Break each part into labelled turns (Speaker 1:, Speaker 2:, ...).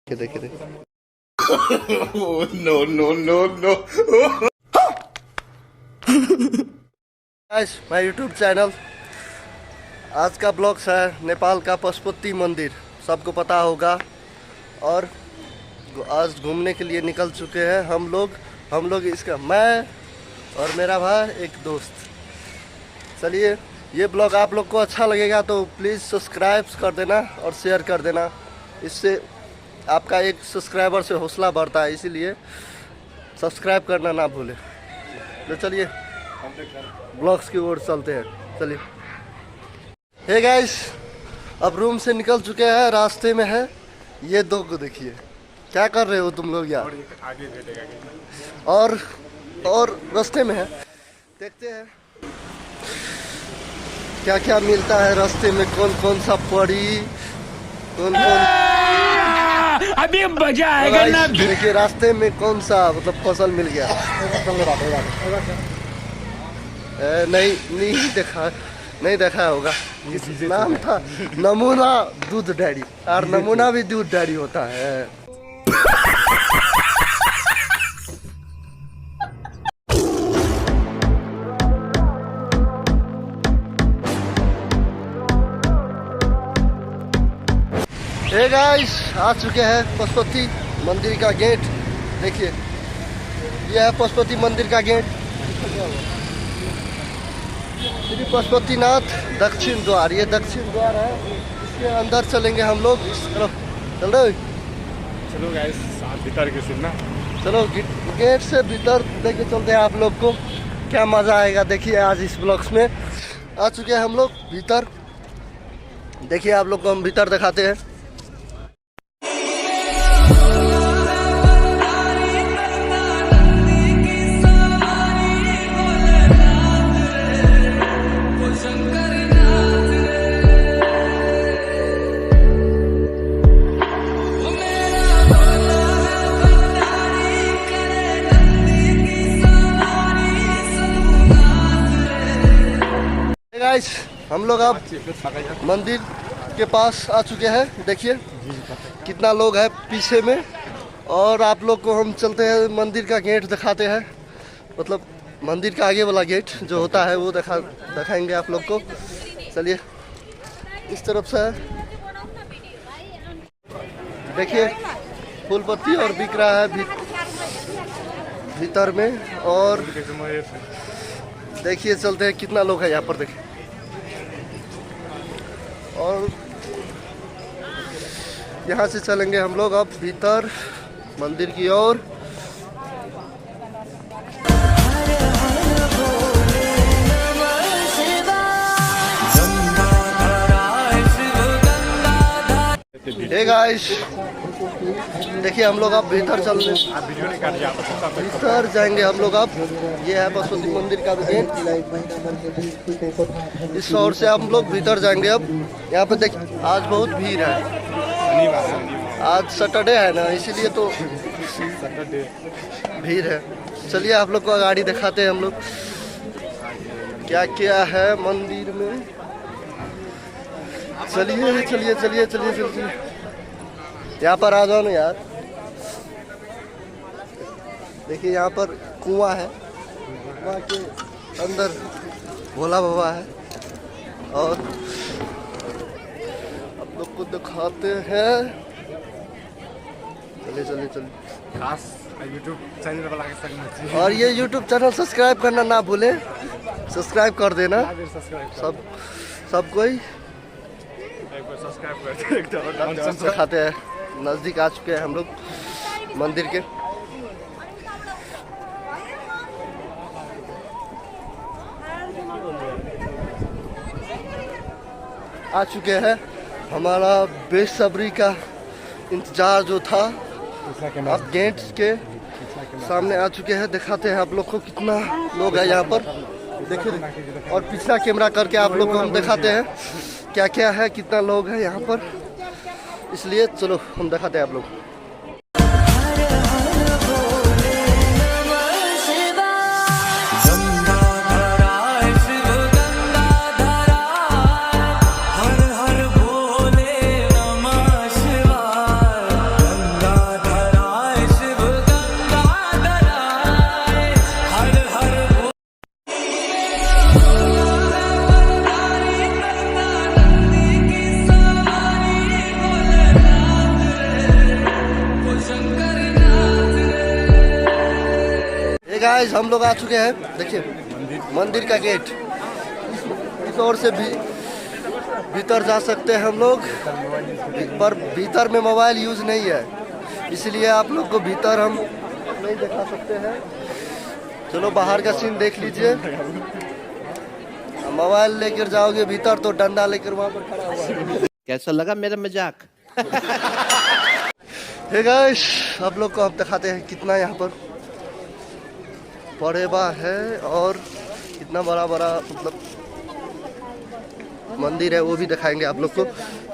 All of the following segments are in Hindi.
Speaker 1: देखे थे।
Speaker 2: No no no no.
Speaker 1: My YouTube channel. आज का ब्लॉग है नेपाल का पशुपति मंदिर, सबको पता होगा। और आज घूमने के लिए निकल चुके हैं हम लोग इसका मैं और मेरा भाई एक दोस्त। चलिए, ये ब्लॉग आप लोग को अच्छा लगेगा तो प्लीज़ सब्सक्राइब कर देना और शेयर कर देना। इससे आपका एक सब्सक्राइबर से हौसला बढ़ता है, इसीलिए सब्सक्राइब करना ना भूलें। तो चलिए ब्लॉग्स की ओर चलते हैं। चलिए। हे गाइस, अब रूम से निकल चुके हैं, रास्ते में है। ये दो को देखिए, क्या कर रहे हो तुम लोग यार? और रास्ते में है, देखते हैं क्या क्या मिलता है रास्ते में। कौन कौन सा पड़ी, कौन
Speaker 3: अभी मजा आएगा ना।
Speaker 1: देखिए रास्ते में कौन सा मतलब फसल मिल गया। नहीं देखा होगा। नाम था नमूना दूध डेयरी, और नमूना भी दूध डेयरी होता है। हे गाइस, आ चुके हैं पशुपति मंदिर का गेट। देखिए, यह है पशुपति मंदिर का गेट। श्री पशुपतिनाथ दक्षिण द्वार, ये दक्षिण द्वार है। इसके अंदर चलेंगे हम लोग। इस तरफ चलो
Speaker 4: गाइस, भीतर के सुनना।
Speaker 1: चलो गेट से भीतर लेके चलते हैं आप लोग को। क्या मजा आएगा देखिए आज इस ब्लॉग्स में। आ चुके हैं हम लोग भीतर। देखिए आप लोग को हम भीतर दिखाते हैं। गाइस, हम लोग अब मंदिर के पास आ चुके हैं। देखिए कितना लोग है पीछे में। और आप लोग को हम चलते हैं, मंदिर का गेट दिखाते हैं। मतलब मंदिर का आगे वाला गेट जो होता है वो दिखाएंगे आप लोग को। चलिए, इस तरफ से देखिए फूल पत्ती और बिक रहा है भीतर में। और देखिए चलते हैं कितना लोग है यहाँ पर। देखिए, और यहाँ से चलेंगे हम लोग अब भीतर मंदिर की ओर। हे गाइस, देखिए हम लोग अब भीतर भीतर जाएंगे हम लोग अब। ये है पशुपति मंदिर का गेट। इस ओर से हम लोग भीतर जाएंगे अब। यहाँ पे देखिए आज बहुत भीड़ है। आज सैटरडे है ना, इसीलिए तो भीड़ है। चलिए आप लोग को गाड़ी दिखाते हैं हम लोग क्या क्या है मंदिर में। चलिए चलिए चलिए चलिए चलिए, यहाँ पर आ जाओ ना यार। देखिए यहाँ पर कुआं है, कुआं के अंदर भोला बाबा है। और आप लोग को दिखाते हैं। चलिए चलिए चलिए।
Speaker 4: खास यूट्यूब चैनल वाला के संग
Speaker 1: और ये यूट्यूब चैनल सब्सक्राइब करना ना भूले, सब्सक्राइब कर देना सब कोई। दिखाते हैं, नज़दीक आ चुके हैं हम लोग मंदिर के। आ चुके हैं। हमारा बेसब्री का इंतजार जो था अब गेट के सामने आ चुके हैं। दिखाते हैं आप लोग को कितना लोग है यहाँ पर। देखिए, और पिछला कैमरा करके आप लोग को हम दिखाते हैं क्या क्या है, कितना लोग है यहाँ पर। इसलिए चलो हम दिखाते हैं आप लोग। गाइस हम लोग आ चुके हैं, देखिए मंदिर का गेट। इस ओर से भी भीतर जा सकते हैं हम लोग, पर भीतर में मोबाइल यूज़ नहीं है, इसलिए आप लोग को भीतर हम नहीं दिखा सकते हैं। चलो बाहर का सीन देख लीजिए। मोबाइल लेकर जाओगे भीतर तो डंडा लेकर वहाँ पर खड़ा हुआ है।
Speaker 2: कैसा लगा मेरा मजाक?
Speaker 1: हे गाइस, आप लोग को अब दिखाते हैं कितना यहाँ पर पड़ेबा है और कितना बड़ा बड़ा मतलब मंदिर है, वो भी दिखाएंगे आप लोग को।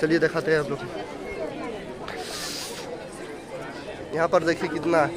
Speaker 1: चलिए दिखाते हैं आप लोग। यहाँ पर देखिए कितना है।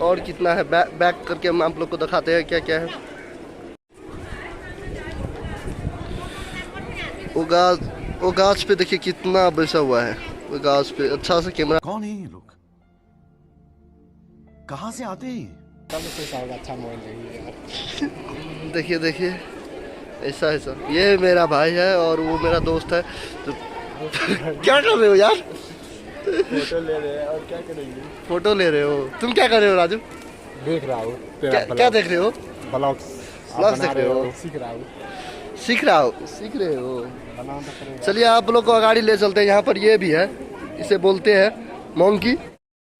Speaker 1: और कितना है, बैक करके हम आप लोग को दिखाते हैं क्या क्या है। वो गाछ पे देखिए कितना बैसा हुआ है, वो गाछ पे अच्छा से कैमरा।
Speaker 3: कौन है ये लोग? कहाँ से आते हैं?
Speaker 4: अच्छा मोबाइल चाहिए यार।
Speaker 1: देखिए देखिए ऐसा ऐसा, ये मेरा भाई है और वो मेरा दोस्त है। तो क्या कर रहे हो यार?
Speaker 4: फोटो ले रहे हैं और क्या करेंगे?
Speaker 1: फोटो ले रहे हो? तुम क्या कर रहे हो राजू?
Speaker 4: देख रहा हूँ
Speaker 1: क्या देख रहे हो?
Speaker 4: ब्लॉग्स
Speaker 1: ब्लॉग्स देख रहे हो?
Speaker 4: सीख रहा हूँ।
Speaker 1: सीख रहे हो। चलिए आप लोग को गाड़ी ले चलते हैं। यहाँ पर ये भी है, इसे बोलते हैं मोंकी।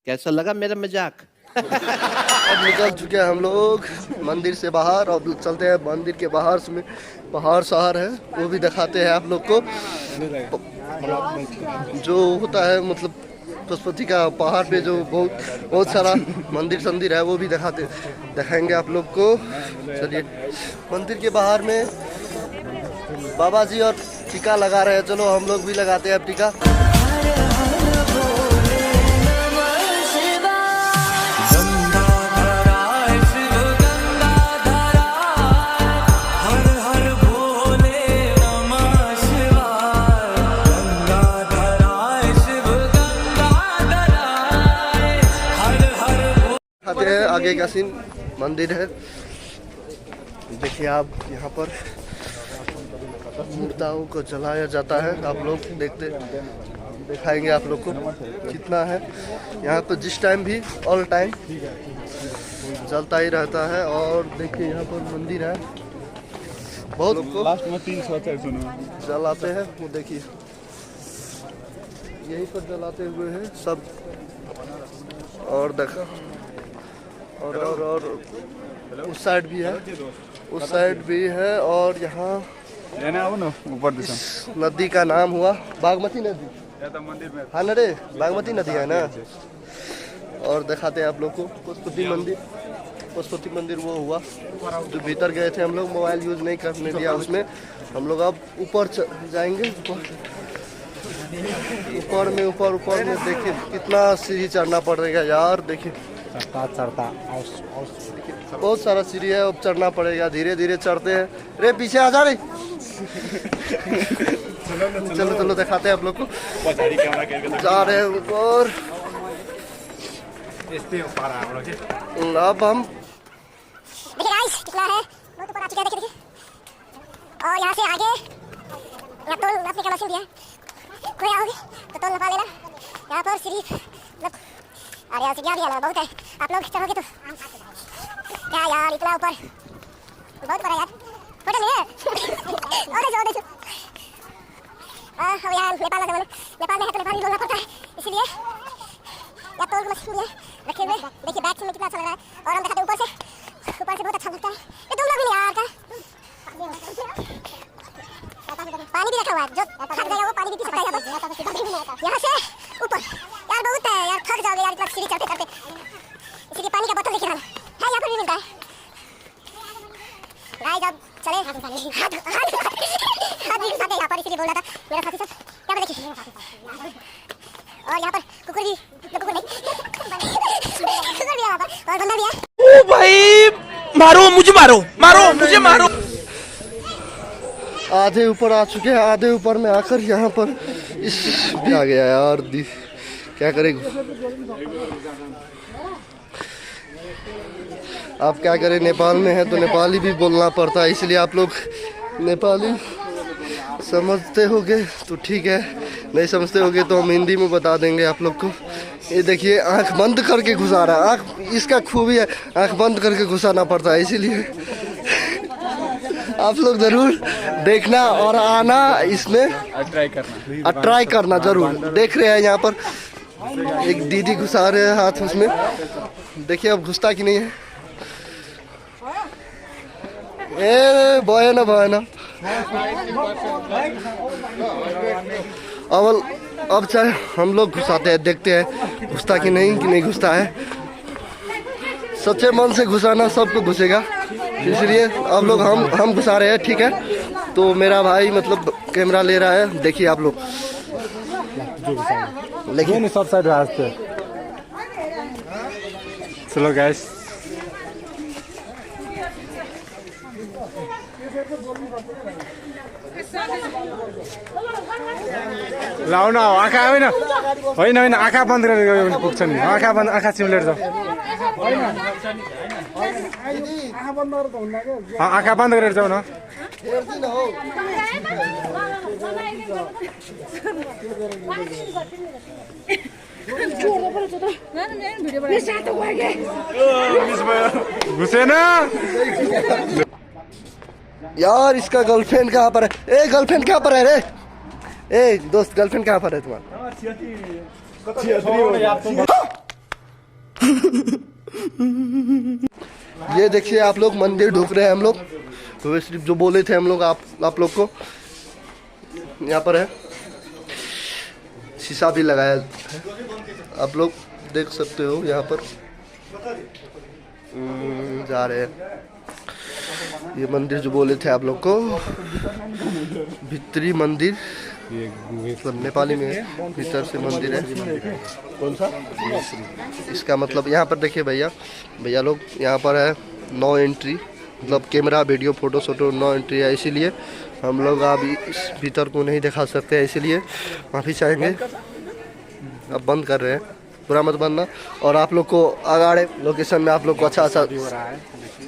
Speaker 2: कैसा लगा मेरा मजाक?
Speaker 1: अब निकल चुके हैं हम लोग मंदिर से बाहर। अब चलते हैं मंदिर के बाहर में, पहाड़ शहर है वो भी दिखाते हैं आप लोग को। जो होता है मतलब पशुपति का पहाड़ पे जो बहुत सारा मंदिर संदिर है वो भी दिखाएंगे आप लोग को। चलिए मंदिर के बाहर में बाबा जी और टीका लगा रहे हैं, चलो हम लोग भी लगाते हैं अब टीका। आगे का सीन मंदिर है, देखिए आप। यहाँ पर मूर्तियों को जलाया जाता है, आप लोग दिखाएंगे आप लोग को कितना है। यहाँ पर जिस टाइम भी ऑल टाइम जलता ही रहता है। और देखिए यहाँ पर मंदिर है, बहुत
Speaker 4: लास्ट में 300
Speaker 1: जलाते हैं, वो देखिए यहीं पर जलाते हुए हैं सब। और देखा और उस साइड भी है, उस साइड भी है। और यहाँ
Speaker 4: ऊपर
Speaker 1: नदी का नाम हुआ बागमती नदी।
Speaker 4: मंदिर में
Speaker 1: हाँ नरे बागमती नदी है ना। और दिखाते हैं आप लोग को पशुपति मंदिर वो हुआ जो भीतर गए थे हम लोग, मोबाइल यूज नहीं करने दिया उसमें। हम लोग अब ऊपर जाएंगे। ऊपर में देखिए कितना सीढ़ी चढ़ना पड़ेगा यार। देखिए
Speaker 4: चढ़ता
Speaker 1: बहुत सारा सीढ़ी है, अब चढ़ना पड़ेगा, धीरे धीरे चढ़ते हैं। रे पीछे आ जा रही। चलो दिखाते हैं आप लोग को, जा रहे हैं ऊपर। अब हम
Speaker 5: देखिए गाइस कितना है, बहुत ऊपर आ चुके हैं। देखिए और यहाँ से आगे यहाँ टोल नापने का मशीन भी है, कोई आओगे तो टोल नपा लेना। यहाँ पर सीढ़ी मतलब अरे यार सीढ़ियाँ भी है ना, बहुत है। आप लोग चढ़ोगे तो क्या यार इतना ऊपर बहुत बड़ा यार, फोटो नहीं है। और देखो हम यहाँ नेपाल में है तो नेपाली बोलना पड़ता है, इसीलिए यहाँ टोल मशीन है रखे हुए। देखिए बैक से कितना अच्छा लग रहा है। और हम दिखाते हैं ऊपर से बहुत अच्छा लगता है। ये तुम लोग भी नहीं यार का पानी भी रखा हुआ है, जो थक जाएगा वो पानी भी पी सकता है। यहाँ से ऊपर यार बहुत है यार, थक जाओगे यार इतना सीढ़ी चढ़ते चढ़ते, इसलिए पानी का बोतल लेके आना है, यहाँ पर भी मिलता है। गाइस अब चले हाथ भी उठाते यहाँ पर, इसीलिए बोल रहा था मेरा साथी सब। यहाँ पर देखिए और यहाँ पर कुकुर भी यहाँ पर और बंदा भी है।
Speaker 2: ओ भाई मारो मुझे मारो।
Speaker 1: आधे ऊपर आ चुके हैं, आधे ऊपर में आकर यहाँ पर इस आ गया यार। क्या करेंगे, आप क्या करें, नेपाल में है तो नेपाली भी बोलना पड़ता है, इसलिए आप लोग नेपाली समझते होगे तो ठीक है, नहीं समझते होगे तो हम हिंदी में बता देंगे आप लोग को। ये देखिए आंख बंद करके घुसा रहा है, आंख इसका खूबी है, आंख बंद करके घुसाना पड़ता है, इसीलिए आप लोग जरूर देखना और आना इसमें, ट्राई करना जरूर। देख रहे हैं यहाँ पर एक दीदी घुसा रहे हैं हाथ उसमें, देखिए अब घुसता कि नहीं है। ए बॉय ना अब चाहे हम लोग घुसाते हैं, देखते हैं घुसता कि नहीं घुसता है। सच्चे मन से घुसाना सबको घुसेगा, इसलिए अब लोग हम घुसा रहे हैं, ठीक है। तो मेरा भाई मतलब कैमरा ले रहा है, देखिए आप लोग, लेकिन
Speaker 4: सब साइड रास्ते। चलो गैस, लाऊ न आँखा होइन आँखा बन्द गरेर पुग्छ नि, आँखा चिम्लेर जाऊ, आँखा बन्द गरेर जाऊ न। घुसेन
Speaker 1: यार, इसका गर्लफ्रेंड कहाँ पर है? ए गर्लफ्रेंड कहाँ पर है रे? ए दोस्त, गर्लफ्रेंड कहाँ पर है तुम्हारा? ये देखिए आप लोग, मंदिर ढूंढ रहे हैं हम लोग, तो सिर्फ जो बोले थे हम लोग आप लोग को, यहाँ पर है, शीशा भी लगाया है, आप लोग देख सकते हो। यहाँ पर जा रहे हैं, ये मंदिर जो बोले थे आप लोग को, भीतरी मंदिर, मतलब नेपाली में भीतर से मंदिर है। कौन सा? इसका मतलब यहाँ पर देखिए भैया लोग, यहाँ पर है नो एंट्री, मतलब कैमरा वीडियो फोटो शोटो नो एंट्री है, इसीलिए हम लोग अभी इस भीतर को नहीं दिखा सकते हैं, इसीलिए माफ़ी चाहेंगे। अब बंद कर रहे हैं, बुरा मत बनना। और आप लोग को आगे लोकेशन में आप लोग को अच्छा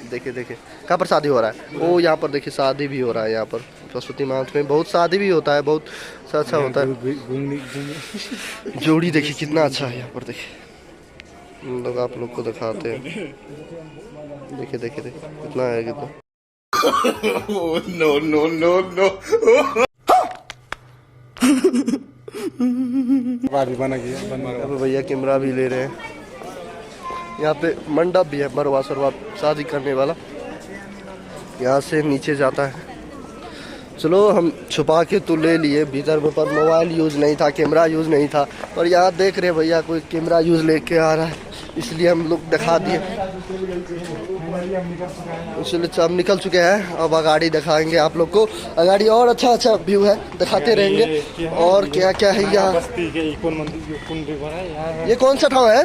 Speaker 1: देखिए कहाँ पर शादी हो रहा है? वो यहाँ पर देखिए शादी भी हो रहा है, यहाँ पर सरस्वती माता में बहुत शादी भी होता है, बहुत अच्छा होता है। जोड़ी देखिए कितना अच्छा है, यहाँ पर देखिए, हम लोग आप लोग को दिखाते हैं, देखिए कितना है, कितना भैया कैमरा भी ले रहे हैं। यहाँ पे मंडप भी है, मरवा सरवा शादी करने वाला, यहाँ से नीचे जाता है। चलो हम छुपा के तो ले लिए भीतर में, पर मोबाइल यूज़ नहीं था, कैमरा यूज़ नहीं था, पर यहाँ देख रहे भैया कोई कैमरा यूज़ लेके आ रहा है, इसलिए हम लोग दिखा दिए। इसलिए अब निकल चुके हैं, अब अगाड़ी दिखाएंगे आप लोग को, अगाड़ी और अच्छा व्यू है, दिखाते रहेंगे। और क्या क्या है यहाँ, ये कौन सा ठाव है?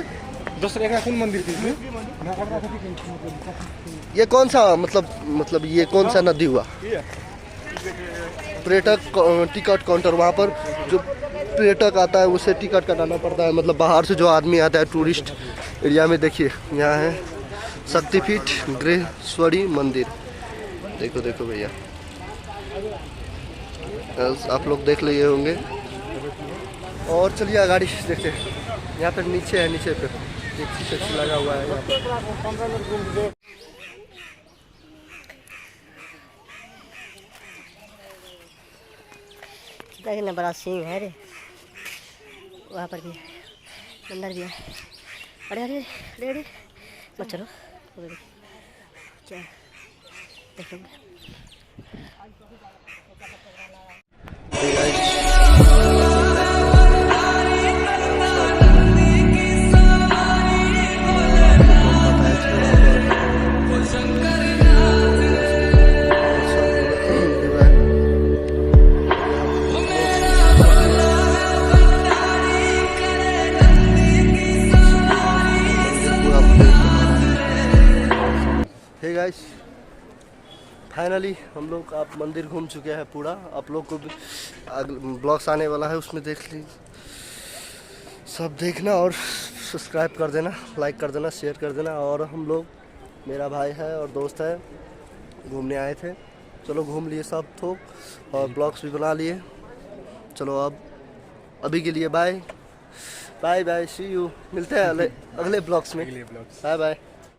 Speaker 1: ये कौन सा मतलब ये कौन सा नदी हुआ? पर्यटक टिकट काउंटर, वहाँ पर जो पर्यटक आता है उसे टिकट कटाना पड़ता है, मतलब बाहर से जो आदमी आता है टूरिस्ट एरिया में। देखिए यहाँ है शक्तिपीठ ग्रहेश्वरी मंदिर, देखो भैया, आप लोग देख लिए होंगे। और चलिए आगाड़ी देखते हैं, यहाँ पर नीचे है, नीचे पे एक लगा हुआ है यहाँ पर।
Speaker 5: कितना बड़ा सिंह है रे, वहाँ पर भी है, अंदर भी है। अरे मत चलो, क्या देखोगे?
Speaker 1: गाइस फाइनली हम लोग आप मंदिर घूम चुके हैं पूरा। आप लोग को भी ब्लॉग्स आने वाला है, उसमें देख लीजिए, सब देखना और सब्सक्राइब कर देना, लाइक कर देना, शेयर कर देना। और हम लोग, मेरा भाई है और दोस्त है, घूमने आए थे, चलो घूम लिए सब थोक और ब्लॉग्स भी बना लिए। चलो अब अभी के लिए bye bye bye, see you, मिलते हैं अगले ब्लॉग्स में, बाय बाय।